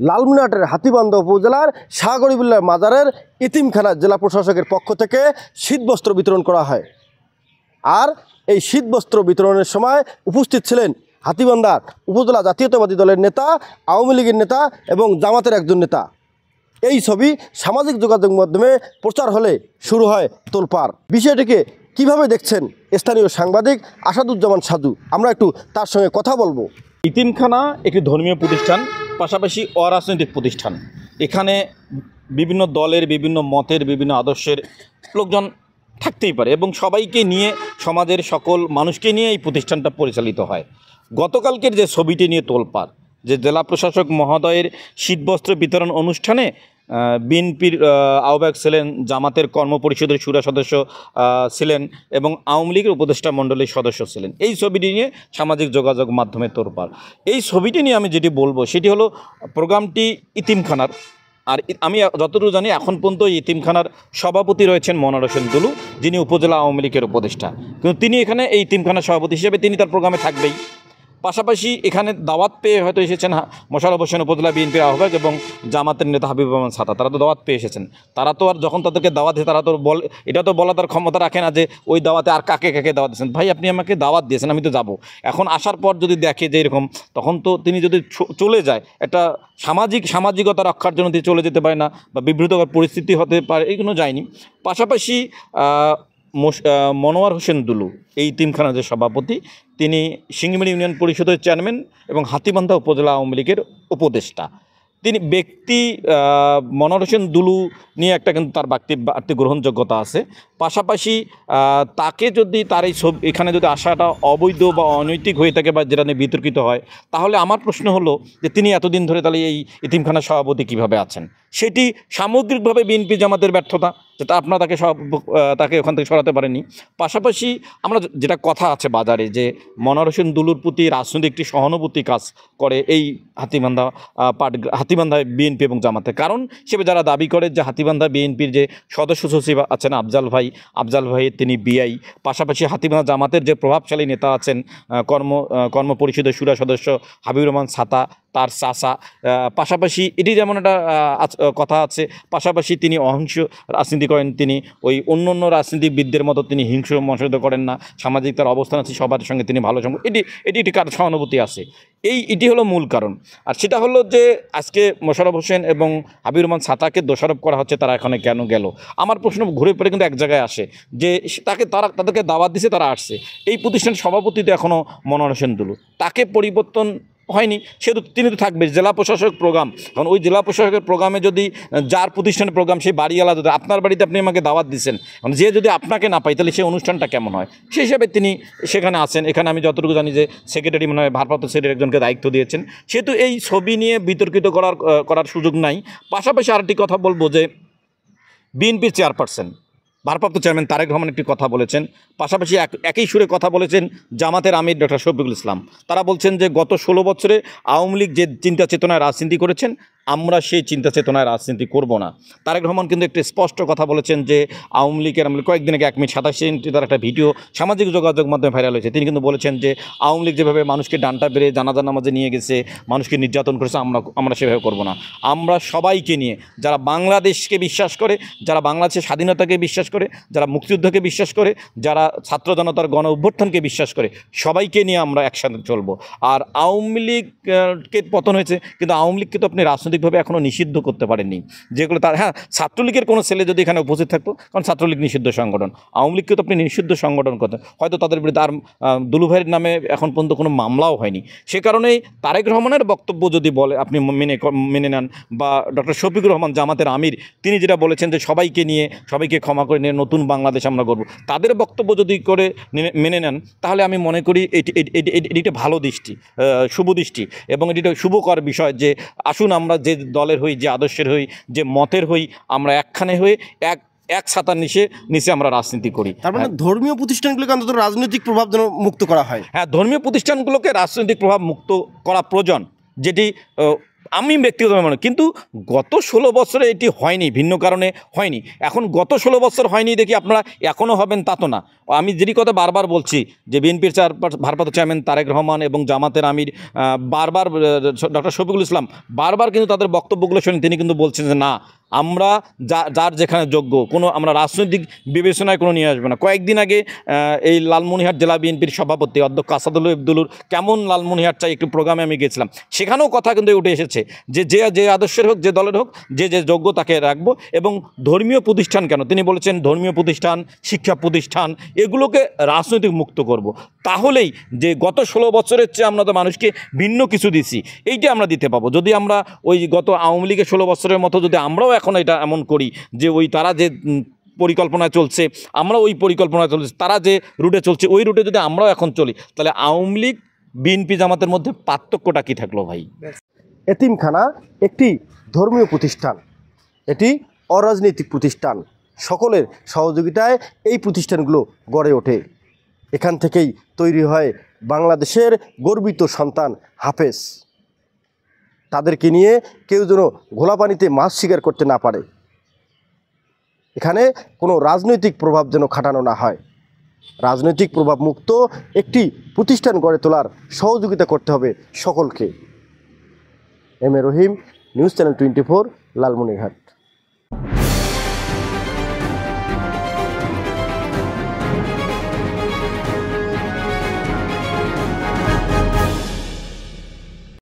লালমনিরহাটের হাতীবান্ধা উপজেলার শাহগরিবুল্লাহ মাজারের ইতিমখানা জেলা প্রশাসকের পক্ষ থেকে শীতবস্ত্র বিতরণ করা হয়। আর এই শীতবস্ত্র বিতরণের সময় উপস্থিত ছিলেন হাতীবান্ধার উপজেলা জাতীয়তাবাদী দলের নেতা, আওয়ামী লীগের নেতা এবং জামাতের একজন নেতা। এই ছবি সামাজিক যোগাযোগ মাধ্যমে প্রচার হলে শুরু হয় তোলপাড়। বিষয়টিকে কিভাবে দেখছেন স্থানীয় সাংবাদিক আসাদুজ্জামান সাজু, আমরা একটু তার সঙ্গে কথা বলবো। ইতিমখানা একটি ধর্মীয় প্রতিষ্ঠান, পাশাপাশি অরাজনৈতিক প্রতিষ্ঠান। এখানে বিভিন্ন দলের, বিভিন্ন মতের, বিভিন্ন আদর্শের লোকজন থাকতেই পারে এবং সবাইকে নিয়ে, সমাজের সকল মানুষকে নিয়ে এই প্রতিষ্ঠানটা পরিচালিত হয়। গতকালকের যে ছবিটি নিয়ে তোলপাড়, যে জেলা প্রশাসক মহোদয়ের শীতবস্ত্র বিতরণ অনুষ্ঠানে বিএনপির আহ্বায়ক ছিলেন, জামাতের কর্মপরিষদের সুরা সদস্য ছিলেন এবং আওয়ামী লীগের উপদেষ্টা মণ্ডলীর সদস্য ছিলেন। এই ছবিটি নিয়ে সামাজিক যোগাযোগ মাধ্যমে তোলপাড়। এই ছবিটি নিয়ে আমি যেটি বলবো সেটি হলো প্রোগ্রামটি ইতিমখানার। আর আমি যতটুকু জানি এখন পর্যন্ত ইতিমখানার সভাপতি রয়েছেন মনোয়ার হোসেন দুলু, যিনি উপজেলা আওয়ামী লীগের উপদেষ্টা। কিন্তু তিনি এখানে এই ইতিমখানার সভাপতি হিসেবে তিনি তার প্রোগ্রামে থাকবেই। পাশাপাশি এখানে দাওয়াত পেয়ে হয়তো এসেছেন মোশাররফ হোসেন উপজেলা বিএনপির আহ্বায়ক এবং জামাতের নেতা হাবিবুর রহমান ছাতা। তারা তো দাওয়াত পেয়ে এসেছেন। তারা তো আর যখন তাদেরকে দাওয়াত দিয়ে তারা তো এটা তো বলা তার ক্ষমতা রাখে না যে ওই দাওয়াতে আর কাকে কাকে দাওয়াত দিয়েছেন। ভাই, আপনি আমাকে দাওয়াত দিয়েছেন, আমি তো যাব। এখন আসার পর যদি দেখে যে এরকম, তখন তো তিনি যদি চলে যায়, একটা সামাজিকতা রক্ষার জন্য তিনি চলে যেতে পারে না, বা বিব্রতকর পরিস্থিতি হতে পারে, এইগুলো যায়নি। পাশাপাশি মনোয়ার হোসেন দুলু এই ইতিমখানার যে সভাপতি, তিনি সিঙ্গিমারি ইউনিয়ন পরিষদের চেয়ারম্যান এবং হাতীবান্ধা উপজেলা আওয়ামী লীগের উপদেষ্টা। তিনি ব্যক্তি মনোয়ার হোসেন দুলু নিয়ে একটা কিন্তু তার বাড়তি গ্রহণযোগ্যতা আছে। পাশাপাশি তাকে যদি তার এই এখানে যদি আসাটা অবৈধ বা অনৈতিক হয়ে থাকে বা যেটা নিয়ে বিতর্কিত হয়, তাহলে আমার প্রশ্ন হলো যে তিনি এতদিন ধরে তাহলে এই ইতিমখানার সভাপতি কীভাবে আছেন? সেটি সামগ্রিকভাবে বিএনপি জামাতের ব্যর্থতা, যেটা আপনারা তাকে ওখান থেকে সরাতে পারেনি। পাশাপাশি আমরা যেটা কথা আছে বাজারে যে মনোয়ার হোসেন দুলুর প্রতি রাজনৈতিক একটি সহানুভূতি কাজ করে এই হাতীবান্ধা বিএনপি এবং জামাতে। কারণ হিসেবে যারা দাবি করে যে হাতীবান্ধা বিএনপির যে সদস্য সচিব আছেন আফজাল ভাই তিনি বিআই, পাশাপাশি হাতীবান্ধা জামাতের যে প্রভাবশালী নেতা আছেন কর্ম পরিষদের সুরা সদস্য হাবিবুর রহমান ছাতা, তার চাচা। পাশাপাশি এটি যেমন একটা কথা আছে, পাশাপাশি তিনি অহিংস রাজনীতি করেন, তিনি ওই অন্য রাজনীতিবিদদের মতো তিনি হিংস্র মনোনীত করেন না, সামাজিক তার অবস্থান আছে, সবার সঙ্গে তিনি ভালো সঙ্গে, এটি কার সহানুভূতি আছে, এটি হলো মূল কারণ। আর সেটা হলো যে আজকে মোশাররফ হোসেন এবং হাবিবুর রহমান ছাতাকে দোষারোপ করা হচ্ছে তারা এখানে কেন গেল। আমার প্রশ্ন ঘুরে পড়ে কিন্তু এক জায়গায় আসে যে তাদেরকে দাওয়াত দিছে, তারা আসছে। এই প্রতিষ্ঠানের সভাপতি তো এখনও মনোয়ার হোসেন দুলু, তাকে পরিবর্তন হয়নি, সেহেতু তিনি তো থাকবে। জেলা প্রশাসক প্রোগ্রাম, কারণ ওই জেলা প্রশাসকের প্রোগ্রামে যদি যার প্রতিষ্ঠানের প্রোগ্রাম সেই বাড়ি আলাদা, আপনার বাড়িতে আপনি আমাকে দাওয়াত দিচ্ছেন, মানে যে যদি আপনাকে না পাই তাহলে সেই অনুষ্ঠানটা কেমন হয়? সেই হিসাবে তিনি সেখানে আছেন। এখানে আমি যতটুকু জানি যে সেক্রেটারি মনে হয় ভারপ্রাপ্ত সেক্রেটারি একজনকে দায়িত্ব দিয়েছেন, সেহেতু এই ছবি নিয়ে বিতর্কিত করার সুযোগ নাই। পাশাপাশি আরেকটি কথা বলবো যে বিএনপির চেয়ারপারসন ভারপ্রাপ্ত চেয়ারম্যান তারেক রহমান একটি কথা বলেছেন, পাশাপাশি একই সুরে কথা বলেছেন জামাতের আমির ডক্টর শফিকুল ইসলাম। তারা বলছেন যে গত 16 বছরে আওয়ামী লীগ যে চিন্তা চেতনায় রাজনীতি করেছেন, আমরা সেই চিন্তা চেতনায় রাজনীতি করব না। তারেক রহমান কিন্তু একটি স্পষ্ট কথা বলেছেন যে আওয়ামী লীগের কয়েকদিন আগে 1 মিনিট 27 সেকেন্ডে তার একটা ভিডিও সামাজিক যোগাযোগ মাধ্যমে ভাইরাল হয়েছে। তিনি কিন্তু বলেছেন যে আওয়ামী লীগ যেভাবে মানুষকে ডান্টা বেড়ে জানাজার নামাজে নিয়ে গেছে, মানুষকে নির্যাতন করেছে, আমরা সেভাবে করব না। আমরা সবাইকে নিয়ে, যারা বাংলাদেশকে বিশ্বাস করে, যারা বাংলাদেশের স্বাধীনতাকে বিশ্বাস করে, যারা মুক্তিযুদ্ধকে বিশ্বাস করে, যারা ছাত্র জনতার গণ অভ্যুত্থানকে বিশ্বাস করে, সবাইকে নিয়ে আমরা একসাথে চলবো। আর আওয়ামী লীগকে পতন হয়েছে, কিন্তু আওয়ামী লীগকে তো আপনি রাজনৈতিকভাবে এখনও নিষিদ্ধ করতে পারেননি। যেগুলো তার ছাত্রলীগের কোনো ছেলে যদি এখানে উপস্থিত থাকতো, কারণ ছাত্রলীগ নিষিদ্ধ সংগঠন, আওয়ামী লীগকে তো আপনি নিষিদ্ধ সংগঠন করতেন, হয়তো তাদের বিরুদ্ধে আর দুলুভাইয়ের নামে এখন পর্যন্ত কোনো মামলাও হয়নি। সে কারণেই তারেক রহমানের বক্তব্য যদি বলে আপনি মেনে নেন, বা ডক্টর শফিকুর রহমান জামাতের আমির তিনি যেটা বলেছেন যে সবাইকে নিয়ে, সবাইকে ক্ষমা করে নিয়ে নতুন বাংলাদেশ আমরা করব, তাদের বক্তব্য যদি মেনে নেন, তাহলে আমি মনে করি এটি ভালো দৃষ্টি, শুভ দৃষ্টি, এবং এটি শুভকর বিষয় যে আসুন আমরা যে দলের হই, যে আদর্শের হই, যে মতের হই, আমরা একখানে হয়ে এক ছাতার নিচে আমরা রাজনীতি করি। তার মানে ধর্মীয় প্রতিষ্ঠানগুলোকে অন্তত রাজনৈতিক প্রভাব যেন মুক্ত করা হয়। হ্যাঁ, ধর্মীয় প্রতিষ্ঠানগুলোকে রাজনৈতিক প্রভাব মুক্ত করা প্রয়োজন, যেটি আমি ব্যক্তিগতভাবে মনে, কিন্তু গত 16 বছরে এটি হয়নি, ভিন্ন কারণে হয়নি। এখন গত 16 বছর হয়নি দেখি আপনারা এখনও হবেন তা তো না। আমি যেটি কথা বারবার বলছি যে বিএনপির ভারপ্রাপ্ত চেয়ারম্যান তারেক রহমান এবং জামাতের আমির বারবার ডক্টর শফিকুল ইসলাম বারবার কিন্তু তাদের বক্তব্যগুলো শুনে তিনি কিন্তু বলছেন যে না, আমরা যার যেখানে যোগ্য, কোনো আমরা রাজনৈতিক বিবেচনায় কোনো নিয়ে আসবো না। কয়েকদিন আগে এই লালমনিরহাট জেলা বিএনপির সভাপতি অধ্যক্ষ আসাদুল্লাহ ইবদুলুর কেমন লালমনিরহাট চাই একটু প্রোগ্রামে আমি গেছিলাম, সেখানেও কথা কিন্তু উঠে এসেছে যে যে আদর্শের হোক, যে দলের হোক, যে যোগ্য তাকে রাখবো। এবং ধর্মীয় প্রতিষ্ঠান কেন, তিনি বলেছেন ধর্মীয় প্রতিষ্ঠান, শিক্ষা প্রতিষ্ঠান এগুলোকে রাজনৈতিক মুক্ত করব। তাহলেই যে গত 16 বছরের চেয়ে আমরা তো মানুষকে ভিন্ন কিছু দিছি, এইটা আমরা দিতে পাবো। যদি আমরা ওই গত আওয়ামী লীগের 16 বছরের মতো যদি আমরাও এখন এটা এমন করি যে ওই তারা যে পরিকল্পনায় চলছে আমরা ওই পরিকল্পনায় চলছে, তারা যে রুটে চলছে ওই রুটে যদি আমরাও এখন চলি, তাহলে আওয়ামী লীগ বিএনপি জামাতের মধ্যে পার্থক্যটা কি থাকলো ভাই? এতিমখানা একটি ধর্মীয় প্রতিষ্ঠান, এটি অরাজনৈতিক প্রতিষ্ঠান। সকলের সহযোগিতায় এই প্রতিষ্ঠানগুলো গড়ে ওঠে। এখান থেকেই তৈরি হয় বাংলাদেশের গর্বিত সন্তান হাফেজ। তাদেরকে নিয়ে কেউ যেন ঘোলা পানিতে মাছ শিকার করতে না পারে। এখানে কোনো রাজনৈতিক প্রভাব যেন খাটানো না হয়। রাজনৈতিক প্রভাব মুক্ত একটি প্রতিষ্ঠান গড়ে তোলার সহযোগিতা করতে হবে সকলকে। M A Rahim, news channel 24, Lalmonirhat.